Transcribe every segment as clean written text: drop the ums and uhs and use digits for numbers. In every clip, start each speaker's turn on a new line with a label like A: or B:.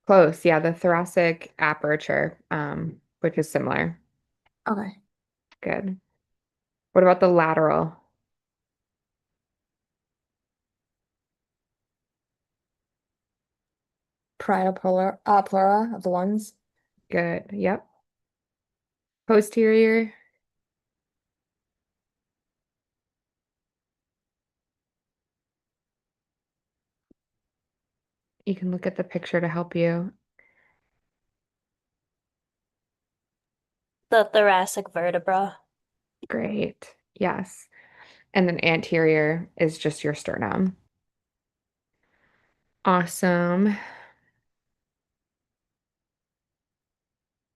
A: Close. Yeah, the thoracic aperture, which is similar.
B: Okay.
A: Good. What about the lateral?
B: Parietal pleura of the lungs.
A: Good. Yep. Posterior. You can look at the picture to help you.
C: The thoracic vertebra.
A: Great. Yes. And then anterior is just your sternum. Awesome.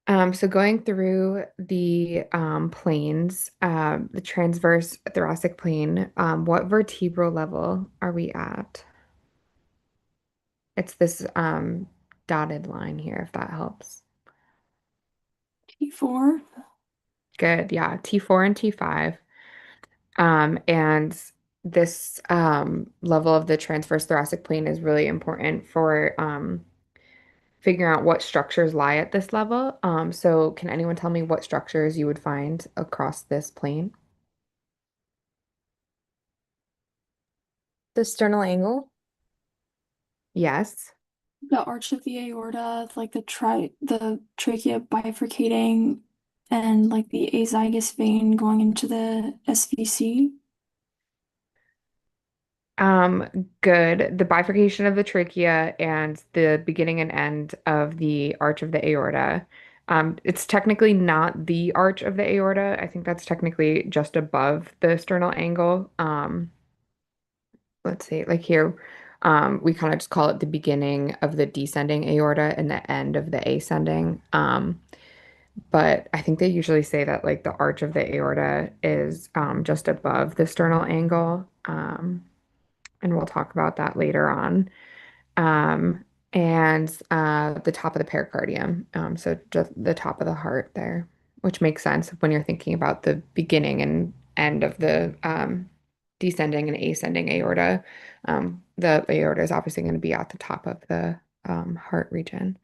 A: So going through the planes, the transverse thoracic plane, what vertebral level are we at? It's this dotted line here, if that helps.
B: T4.
A: Good, yeah. T4 and T5. And this level of the transverse thoracic plane is really important for figuring out what structures lie at this level. So can anyone tell me what structures you would find across this plane?
B: The sternal angle.
A: Yes.
D: The arch of the aorta, like the trachea bifurcating, and like the azygous vein going into the SVC.
A: Good. The bifurcation of the trachea and the beginning and end of the arch of the aorta. It's technically not the arch of the aorta. I think that's technically just above the sternal angle. Let's see, like here, we kind of just call it the beginning of the descending aorta and the end of the ascending. But I think they usually say that like the arch of the aorta is just above the sternal angle. And we'll talk about that later on. Um, and the top of the pericardium. So just the top of the heart there, which makes sense when you're thinking about the beginning and end of the descending and ascending aorta. The aorta is obviously going to be at the top of the heart region.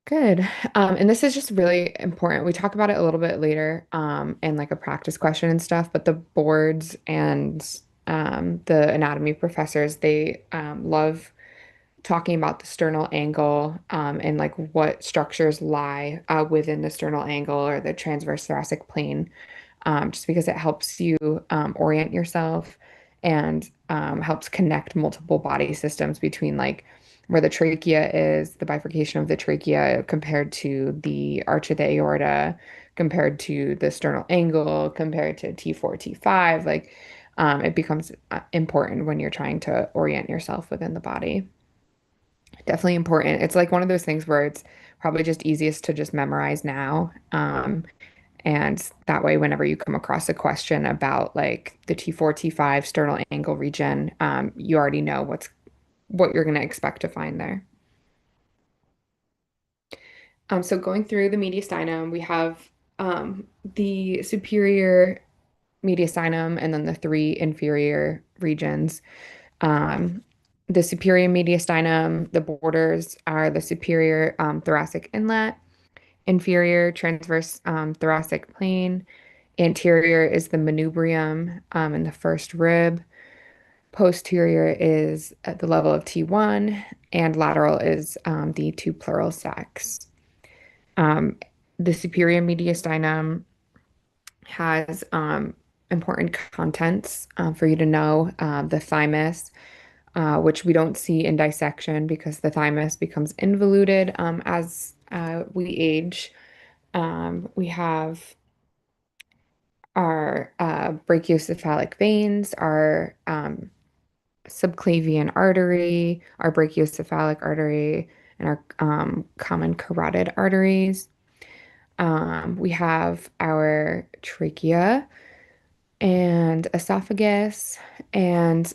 A: Good. And this is just really important. We talk about it a little bit later in like a practice question and stuff, but the boards and the anatomy professors, they love talking about the sternal angle and like what structures lie within the sternal angle or the transverse thoracic plane, just because it helps you orient yourself and helps connect multiple body systems between like where the trachea is, the bifurcation of the trachea compared to the arch of the aorta, compared to the sternal angle, compared to T4, T5. Like it becomes important when you're trying to orient yourself within the body. Definitely important. It's like one of those things where it's probably just easiest to just memorize now. And that way, whenever you come across a question about like the T4, T5 sternal angle region, you already know what you're going to expect to find there. So going through the mediastinum, we have the superior mediastinum and then the three inferior regions. Um, the superior mediastinum, the borders are the superior thoracic inlet, inferior transverse thoracic plane, anterior is the manubrium and the first rib, posterior is at the level of T1, and lateral is the two pleural sacs. Um, the superior mediastinum has important contents for you to know. The thymus, which we don't see in dissection because the thymus becomes involuted as we age. We have our brachiocephalic veins, our subclavian artery, our brachiocephalic artery, and our common carotid arteries. We have our trachea and esophagus and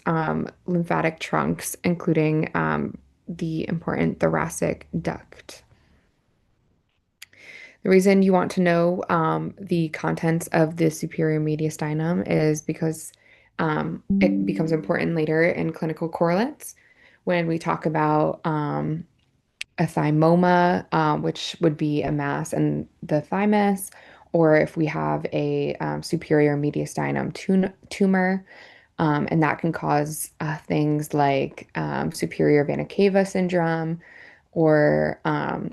A: lymphatic trunks, including the important thoracic duct. The reason you want to know the contents of the superior mediastinum is because it becomes important later in clinical correlates when we talk about a thymoma, which would be a mass in the thymus, or if we have a superior mediastinum tumor, and that can cause things like superior vena cava syndrome or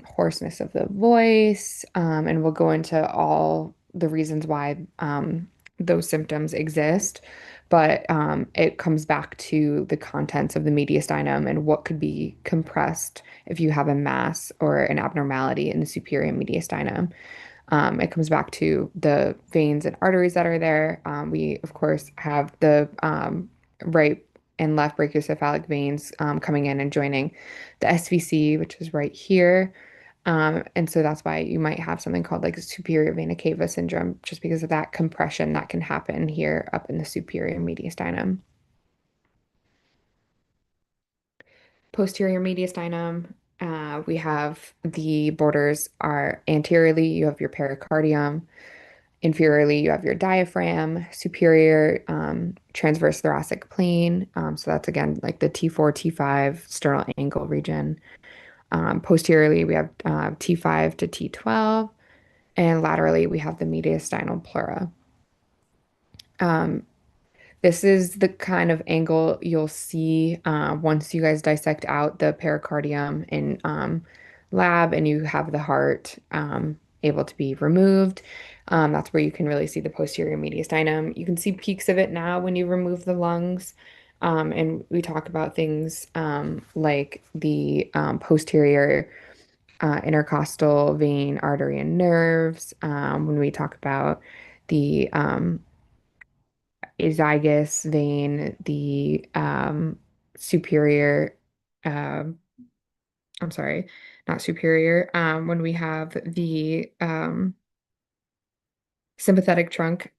A: hoarseness of the voice. And we'll go into all the reasons why those symptoms exist. But it comes back to the contents of the mediastinum and what could be compressed if you have a mass or an abnormality in the superior mediastinum. It comes back to the veins and arteries that are there. We, of course, have the right and left brachiocephalic veins coming in and joining the SVC, which is right here. And so that's why you might have something called like superior vena cava syndrome, just because of that compression that can happen here up in the superior mediastinum. Posterior mediastinum, we have the borders are anteriorly, you have your pericardium. Inferiorly, you have your diaphragm, superior transverse thoracic plane. So that's again like the T4, T5 sternal angle region. Posteriorly, we have T5 to T12, and laterally, we have the mediastinal pleura. Um, this is the kind of angle you'll see once you guys dissect out the pericardium in lab and you have the heart able to be removed. That's where you can really see the posterior mediastinum. You can see peaks of it now when you remove the lungs. And we talk about things like the posterior intercostal vein, artery, and nerves. When we talk about the azygos vein, the superior, um, I'm sorry, not superior, when we have the sympathetic trunk,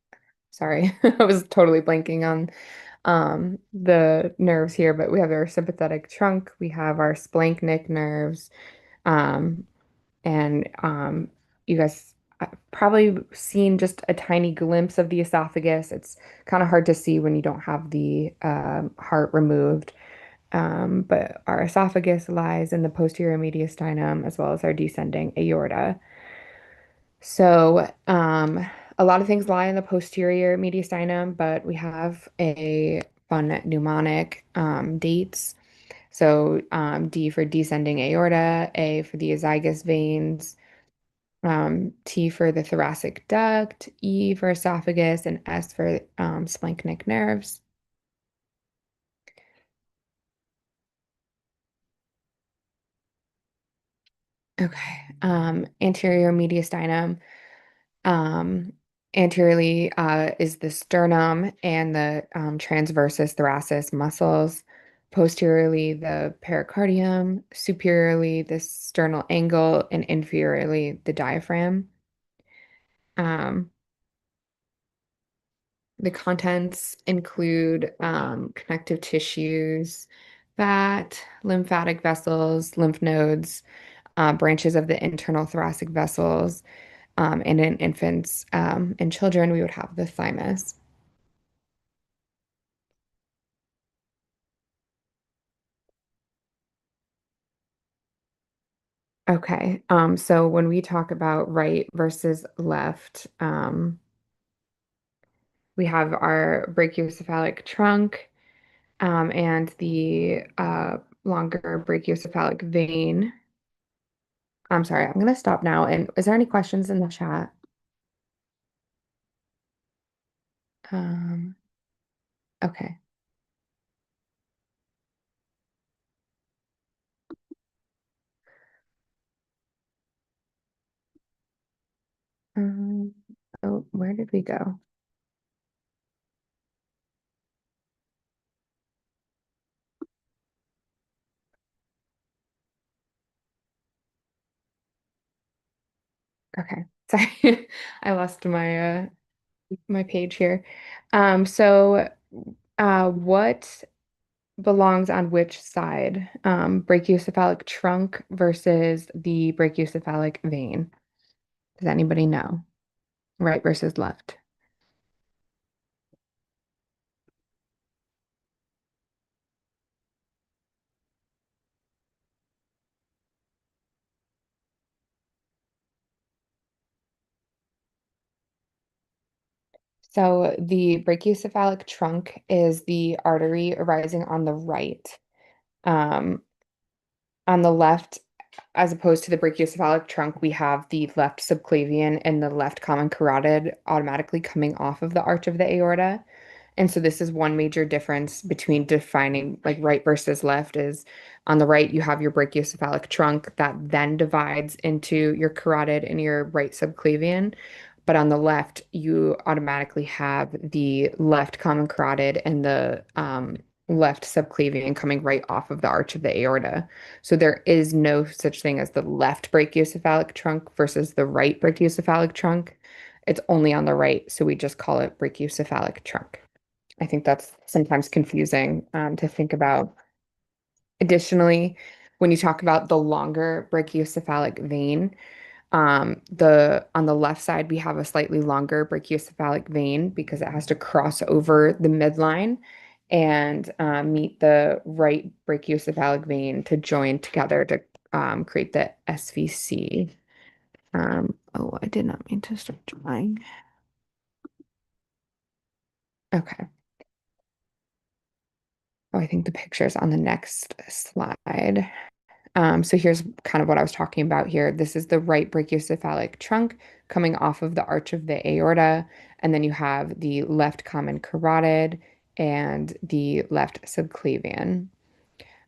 A: sorry, I was totally blanking on the nerves here, but we have our sympathetic trunk, we have our splanchnic nerves, um, and you guys probably seen just a tiny glimpse of the esophagus. It's kind of hard to see when you don't have the heart removed. But our esophagus lies in the posterior mediastinum as well as our descending aorta. So a lot of things lie in the posterior mediastinum, but we have a fun mnemonic dates. So D for descending aorta, A for the azygos veins, T for the thoracic duct, E for esophagus, and S for splanchnic nerves. Okay. Anterior mediastinum. Um, Anteriorly is the sternum and the transversus thoracis muscles. Posteriorly, the pericardium. Superiorly, the sternal angle, and inferiorly, the diaphragm. Um, The contents include connective tissues, fat, lymphatic vessels, lymph nodes, branches of the internal thoracic vessels, and in infants and children, we would have the thymus. Okay, so when we talk about right versus left, we have our brachiocephalic trunk and the longer brachiocephalic vein. I'm sorry, I'm gonna stop now. And is there any questions in the chat? Um, okay. Um, oh, where did we go? Okay, sorry, I lost my page here. So what belongs on which side? Brachiocephalic trunk versus the brachiocephalic vein. Does anybody know? Right versus left. So the brachiocephalic trunk is the artery arising on the right. Um, on the left, as opposed to the brachiocephalic trunk, we have the left subclavian and the left common carotid automatically coming off of the arch of the aorta. And so this is one major difference between defining like right versus left is on the right, you have your brachiocephalic trunk that then divides into your carotid and your right subclavian. But on the left, you automatically have the left common carotid and the left subclavian coming right off of the arch of the aorta. So there is no such thing as the left brachiocephalic trunk versus the right brachiocephalic trunk. It's only on the right, so we just call it brachiocephalic trunk. I think that's sometimes confusing to think about. Additionally, when you talk about the longer brachiocephalic vein, the on the left side we have a slightly longer brachiocephalic vein because it has to cross over the midline and meet the right brachiocephalic vein to join together to create the SVC. Oh, I did not mean to start drawing. Okay. Oh, I think the picture's on the next slide. So here's kind of what I was talking about here. This is the right brachiocephalic trunk coming off of the arch of the aorta, and then you have the left common carotid and the left subclavian.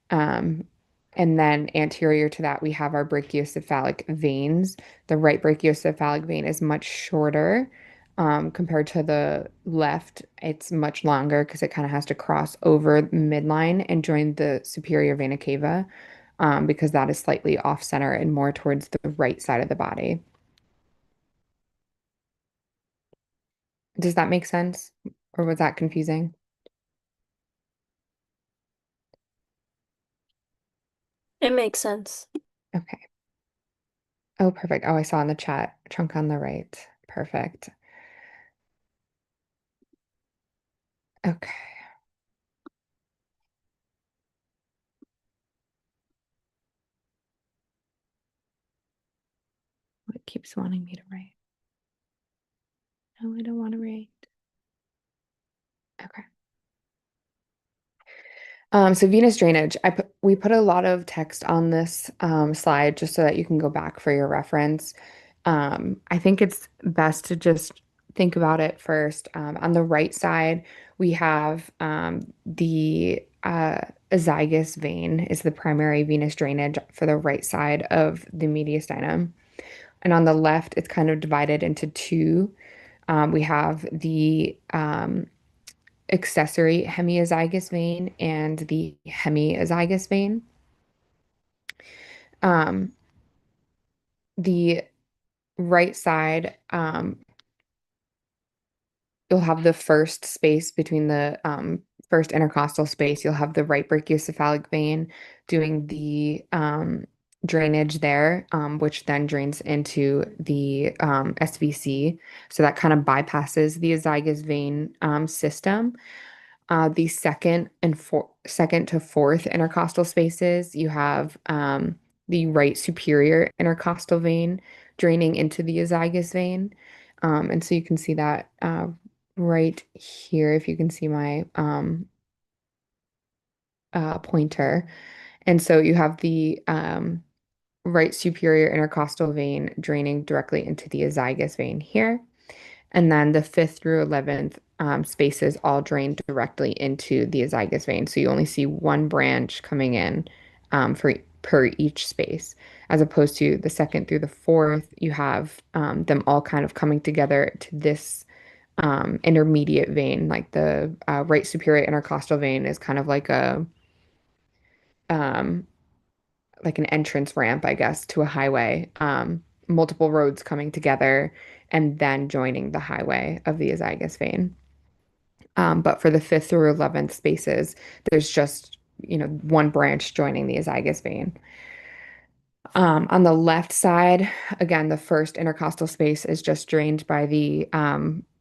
A: Um, and then anterior to that, we have our brachiocephalic veins. The right brachiocephalic vein is much shorter compared to the left. It's much longer because it kind of has to cross over midline and join the superior vena cava because that is slightly off center and more towards the right side of the body. Does that make sense? Or was that confusing?
C: It makes sense.
A: Okay. Oh, perfect. Oh, I saw in the chat, trunk on the right. Perfect. Okay. It keeps wanting me to write. No, I don't want to write. Okay. So venous drainage, we put a lot of text on this slide just so that you can go back for your reference. I think it's best to just think about it first. On the right side, we have the azygos vein is the primary venous drainage for the right side of the mediastinum. And on the left, it's kind of divided into two. We have the accessory hemiazygous vein and the hemiazygous vein. Um, the right side, you'll have the first space between the first intercostal space. You'll have the right brachiocephalic vein doing the drainage there, which then drains into the SVC. So that kind of bypasses the azygos vein system. The second to fourth intercostal spaces, you have the right superior intercostal vein draining into the azygos vein. And so you can see that right here, if you can see my pointer. And so you have the right superior intercostal vein draining directly into the azygos vein here. And then the 5th through 11th spaces all drain directly into the azygos vein. So you only see one branch coming in per each space, as opposed to the 2nd through the 4th, you have them all kind of coming together to this intermediate vein. Like the right superior intercostal vein is kind of um, like an entrance ramp, I guess, to a highway. Multiple roads coming together and then joining the highway of the azygos vein. But for the 5th through 11th spaces, there's just, one branch joining the azygos vein. On the left side, again, the first intercostal space is just drained by the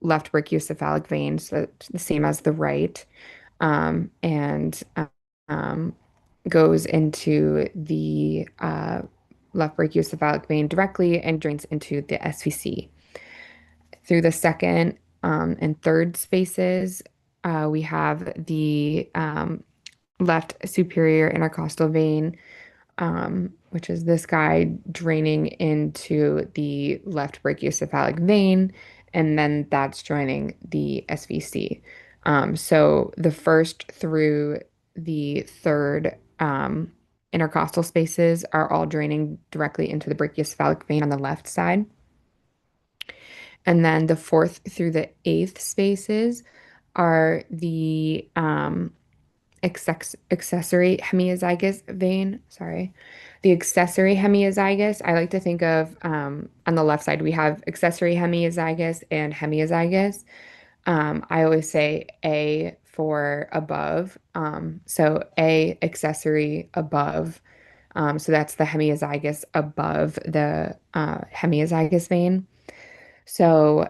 A: left brachiocephalic vein, so the same as the right, and um, goes into the left brachiocephalic vein directly and drains into the SVC. Through the second and third spaces, we have the left superior intercostal vein, which is this guy draining into the left brachiocephalic vein, and then that's joining the SVC. So the first through the third intercostal spaces are all draining directly into the brachiocephalic vein on the left side. And then the fourth through the eighth spaces are the accessory hemiazygous vein. Sorry. The accessory hemiazygous, I like to think of on the left side, we have accessory hemiazygous and hemiazygous. I always say A for above. So A accessory above. So that's the hemiazygous above the hemiazygous vein. So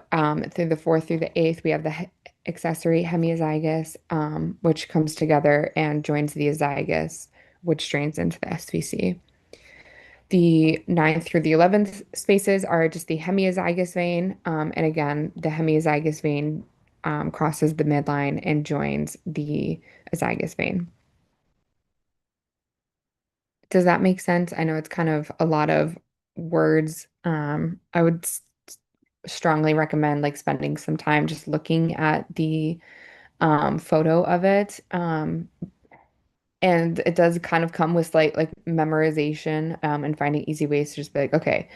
A: through the fourth through the eighth, we have the accessory hemiazygous, which comes together and joins the azygous, which drains into the SVC. The ninth through the 11th spaces are just the hemiazygous vein. And again, the hemiazygous vein crosses the midline and joins the azygous vein. Does that make sense? I know it's kind of a lot of words. I would strongly recommend like spending some time just looking at the photo of it. And it does kind of come with slight like memorization and finding easy ways to just be like, okay,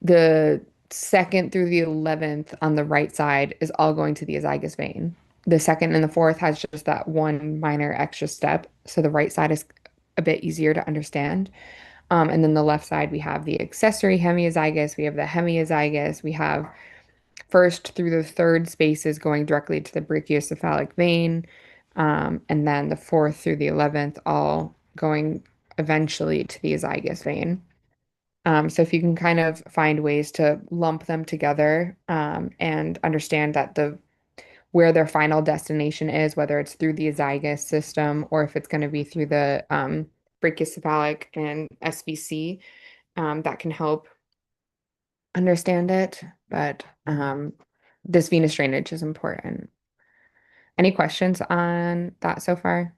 A: the second through the 11th on the right side is all going to the azygous vein. The second and the fourth has just that one minor extra step. So the right side is a bit easier to understand. And then the left side, we have the accessory hemiazygous, we have the hemiazygous, we have first through the third spaces going directly to the brachiocephalic vein, and then the fourth through the 11th all going eventually to the azygous vein. So if you can kind of find ways to lump them together and understand that the where their final destination is, whether it's through the azygous system or if it's going to be through the brachiocephalic and SVC, that can help understand it. But this venous drainage is important. Any questions on that so far?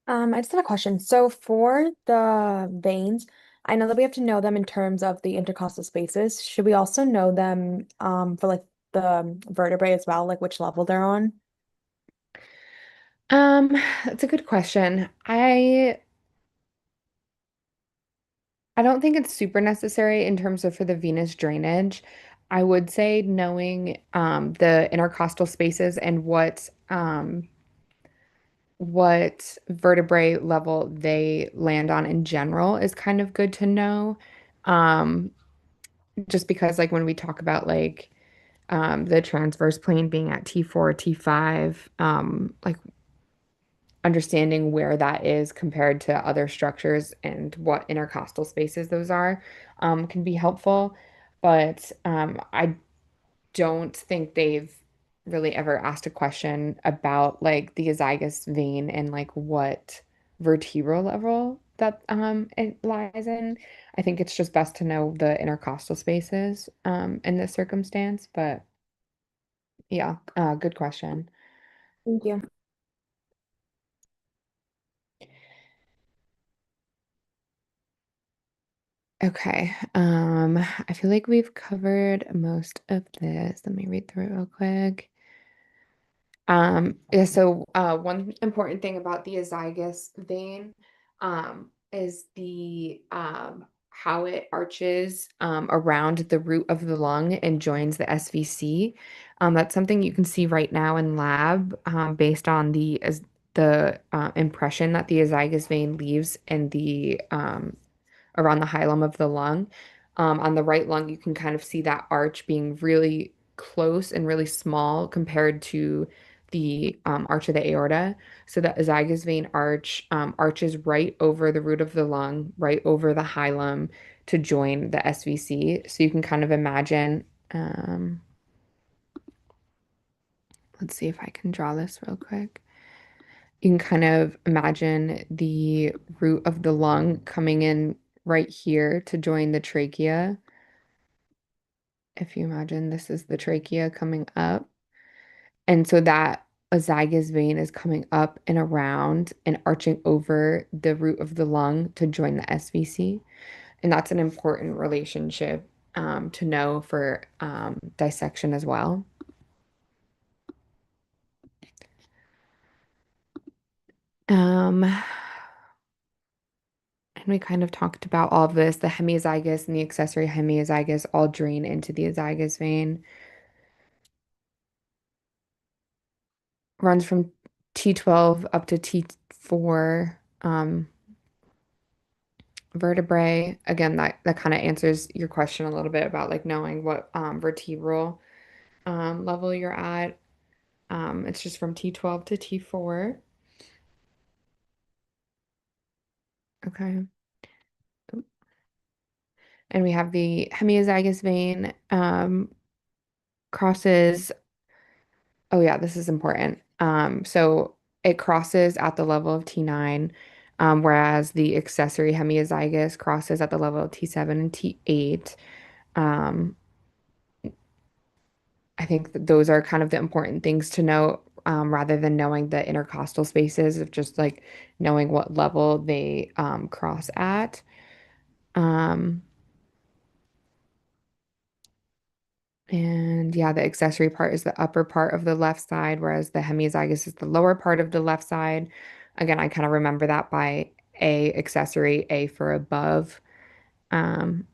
B: I just have a question. So for the veins, I know that we have to know them in terms of the intercostal spaces. Should we also know them for like the vertebrae as well, like which level they're on?
A: Um, that's a good question. I don't think it's super necessary in terms of for the venous drainage. I would say knowing the intercostal spaces and what vertebrae level they land on in general is kind of good to know. Um, just because like when we talk about like the transverse plane being at T4, T5, like understanding where that is compared to other structures and what intercostal spaces those are can be helpful. But I don't think they've really ever asked a question about like the azygous vein and like what vertebral level that it lies in. I think it's just best to know the intercostal spaces in this circumstance. But yeah, good question.
B: Thank you.
A: Okay. I feel like we've covered most of this. Let me read through it real quick. Yeah, so one important thing about the azygous vein is the how it arches around the root of the lung and joins the SVC. That's something you can see right now in lab based on the as the impression that the azygous vein leaves in the around the hilum of the lung. On the right lung, you can kind of see that arch being really close and really small compared to the arch of the aorta. So the azygous vein arch arches right over the root of the lung, right over the hilum to join the SVC. So you can kind of imagine, let's see if I can draw this real quick. You can kind of imagine the root of the lung coming in right here to join the trachea if you imagine this is the trachea coming up. And so that azygous vein is coming up and around and arching over the root of the lung to join the SVC. And that's an important relationship to know for dissection as well. And we kind of talked about all of this. The hemiazygous and the accessory hemiazygous all drain into the azygous vein. Runs from T12 up to T4 vertebrae. Again, that kind of answers your question a little bit about like knowing what vertebral level you're at. It's just from T12 to T4. Okay. And we have the hemiazygous vein crosses. Oh yeah, this is important. So it crosses at the level of T9, whereas the accessory hemiazygous crosses at the level of T7 and T8. Um, I think that those are kind of the important things to know, rather than knowing the intercostal spaces of just like knowing what level they cross at. Um, And yeah, the accessory part is the upper part of the left side, whereas the hemiazygous is the lower part of the left side. Again, I kind of remember that by A accessory, A for above. Um,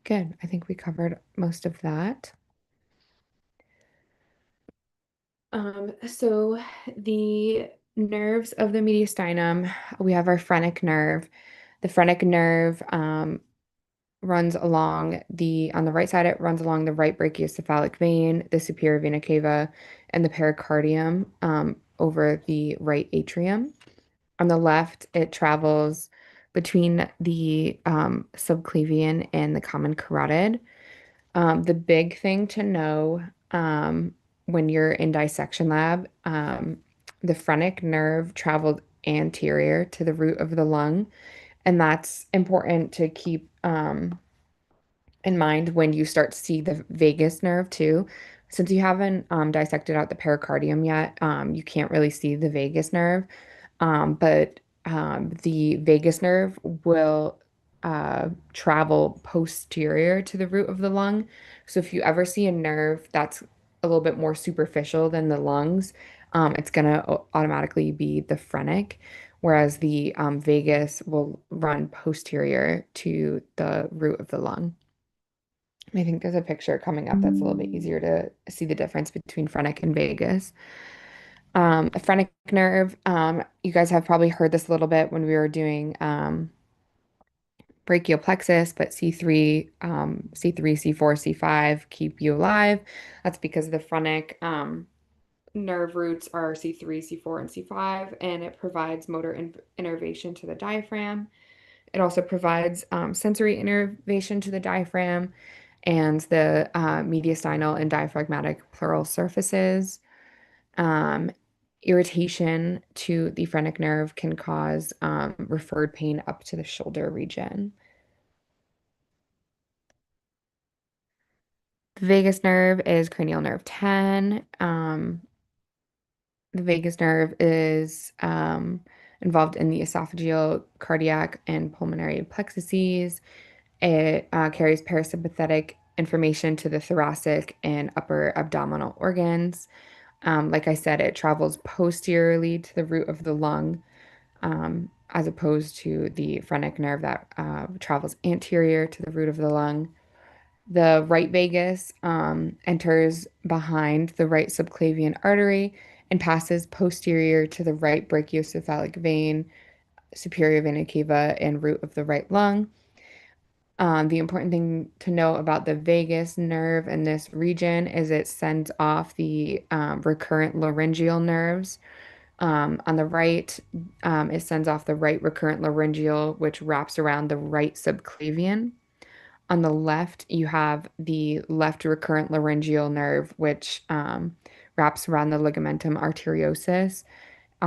A: Good. I think we covered most of that. So the nerves of the mediastinum, we have our phrenic nerve. The phrenic nerve runs along on the right side, it runs along the right brachiocephalic vein, the superior vena cava, and the pericardium over the right atrium. On the left, it travels between the subclavian and the common carotid. The big thing to know when you're in dissection lab, the phrenic nerve traveled anterior to the root of the lung, and that's important to keep in mind when you start to see the vagus nerve too. Since you haven't dissected out the pericardium yet, you can't really see the vagus nerve. But the vagus nerve will travel posterior to the root of the lung. So if you ever see a nerve that's a little bit more superficial than the lungs, it's going to automatically be the phrenic, whereas the vagus will run posterior to the root of the lung. I think there's a picture coming up that's a little bit easier to see the difference between phrenic and vagus. A phrenic nerve, you guys have probably heard this a little bit when we were doing brachial plexus, but C3, C3, C4, C5 keep you alive. That's because the phrenic nerve roots are C3, C4, and C5, and it provides motor innervation to the diaphragm. It also provides sensory innervation to the diaphragm and the mediastinal and diaphragmatic pleural surfaces. Um, Irritation to the phrenic nerve can cause referred pain up to the shoulder region. The vagus nerve is cranial nerve 10. The vagus nerve is involved in the esophageal, cardiac, and pulmonary plexuses. It carries parasympathetic information to the thoracic and upper abdominal organs. Like I said, it travels posteriorly to the root of the lung, as opposed to the phrenic nerve that travels anterior to the root of the lung. The right vagus enters behind the right subclavian artery and passes posterior to the right brachiocephalic vein, superior vena cava, and root of the right lung. The important thing to know about the vagus nerve in this region is it sends off the recurrent laryngeal nerves. On the right, it sends off the right recurrent laryngeal, which wraps around the right subclavian. On the left, you have the left recurrent laryngeal nerve, which wraps around the ligamentum arteriosus.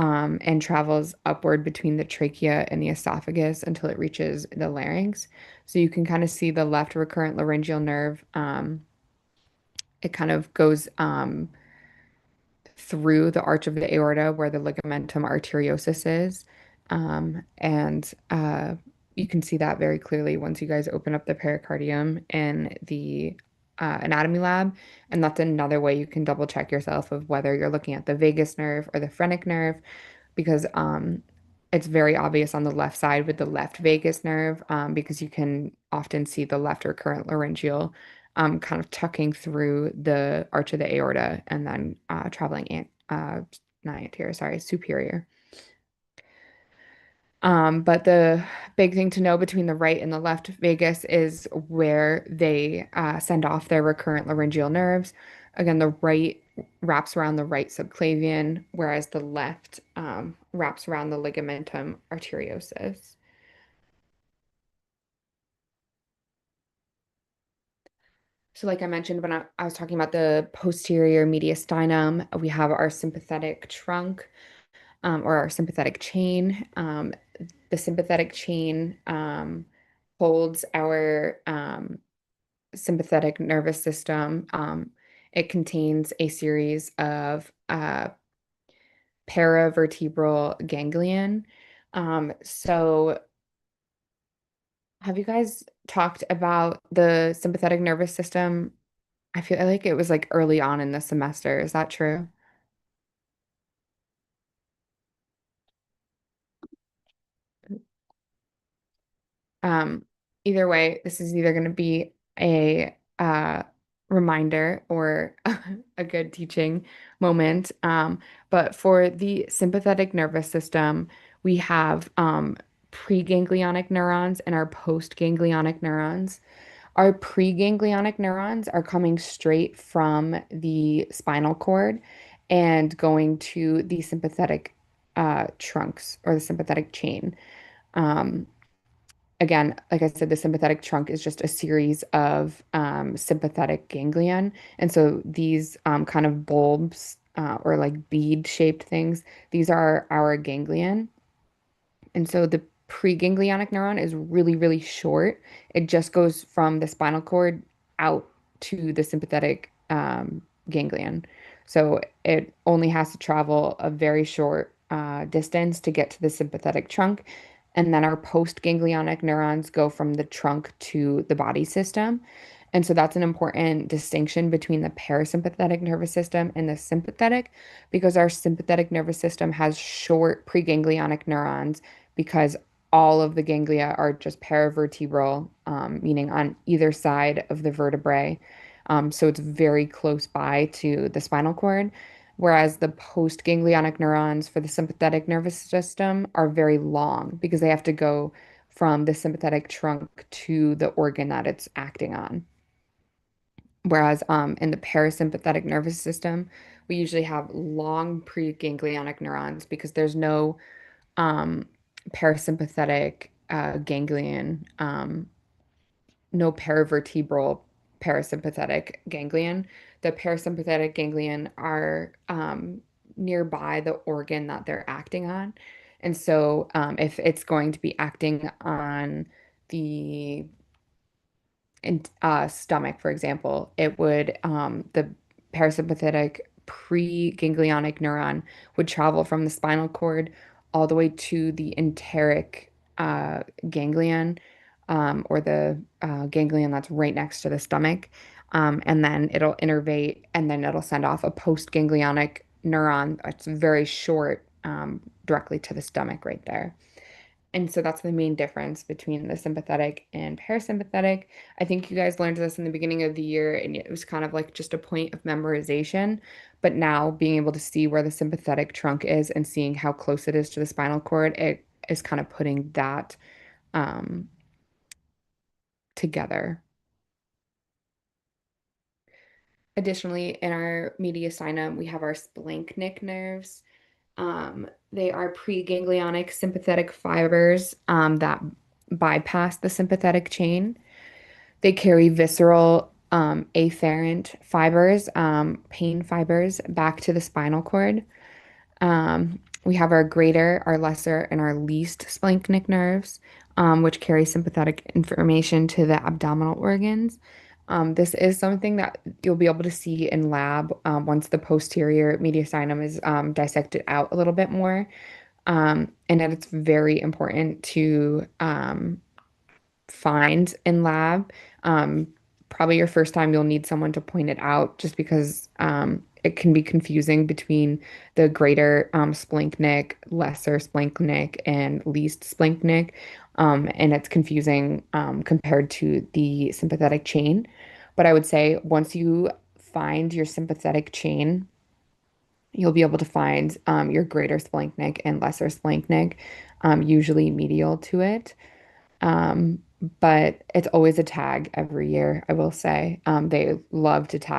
A: and travels upward between the trachea and the esophagus until it reaches the larynx. So you can kind of see the left recurrent laryngeal nerve. It kind of goes through the arch of the aorta where the ligamentum arteriosus is. And you can see that very clearly once you guys open up the pericardium in the anatomy lab. And that's another way you can double check yourself of whether you're looking at the vagus nerve or the phrenic nerve, because it's very obvious on the left side with the left vagus nerve, because you can often see the left recurrent laryngeal kind of tucking through the arch of the aorta and then traveling not anterior, sorry, superior. But the big thing to know between the right and the left vagus is where they send off their recurrent laryngeal nerves. Again, the right wraps around the right subclavian, whereas the left wraps around the ligamentum arteriosus. So like I mentioned when I was talking about the posterior mediastinum, we have our sympathetic trunk, or our sympathetic chain. The sympathetic chain holds our sympathetic nervous system. It contains a series of paravertebral ganglion. So have you guys talked about the sympathetic nervous system? I feel like it was like early on in the semester. Is that true? Um, Either way, this is either going to be a reminder or a good teaching moment. But for the sympathetic nervous system, we have preganglionic neurons and our postganglionic neurons. Our preganglionic neurons are coming straight from the spinal cord and going to the sympathetic trunks or the sympathetic chain. Um, Again, like I said, the sympathetic trunk is just a series of sympathetic ganglion. And so these kind of bulbs or like bead-shaped things, these are our ganglion. And so the preganglionic neuron is really, really short. It just goes from the spinal cord out to the sympathetic ganglion. So it only has to travel a very short distance to get to the sympathetic trunk. And then our postganglionic neurons go from the trunk to the body system. And so that's an important distinction between the parasympathetic nervous system and the sympathetic, because our sympathetic nervous system has short preganglionic neurons because all of the ganglia are just paravertebral, meaning on either side of the vertebrae. So it's very close by to the spinal cord. Whereas the postganglionic neurons for the sympathetic nervous system are very long because they have to go from the sympathetic trunk to the organ that it's acting on. Whereas in the parasympathetic nervous system, we usually have long preganglionic neurons because there's no um, parasympathetic ganglion, no paravertebral parasympathetic ganglion. The parasympathetic ganglion are nearby the organ that they're acting on. And so if it's going to be acting on the stomach, for example, it would the parasympathetic preganglionic neuron would travel from the spinal cord all the way to the enteric ganglion, or the ganglion that's right next to the stomach. And then it'll innervate and then it'll send off a postganglionic neuron. It's very short, directly to the stomach right there. And so that's the main difference between the sympathetic and parasympathetic. I think you guys learned this in the beginning of the year, and it was kind of like just a point of memorization. But now being able to see where the sympathetic trunk is and seeing how close it is to the spinal cord, it is kind of putting that um, together. Additionally, in our mediastinum, we have our splanchnic nerves. They are preganglionic sympathetic fibers that bypass the sympathetic chain. They carry visceral afferent fibers, pain fibers, back to the spinal cord. We have our greater, our lesser, and our least splanchnic nerves, which carry sympathetic information to the abdominal organs. This is something that you'll be able to see in lab once the posterior mediastinum is dissected out a little bit more. And then it's very important to find in lab. Um, Probably your first time, you'll need someone to point it out just because it can be confusing between the greater splanchnic, lesser splanchnic, and least splanchnic. And it's confusing compared to the sympathetic chain. But I would say once you find your sympathetic chain, you'll be able to find your greater splanchnic and lesser splanchnic, usually medial to it. Um, but it's always a tag every year, I will say. They love to tag.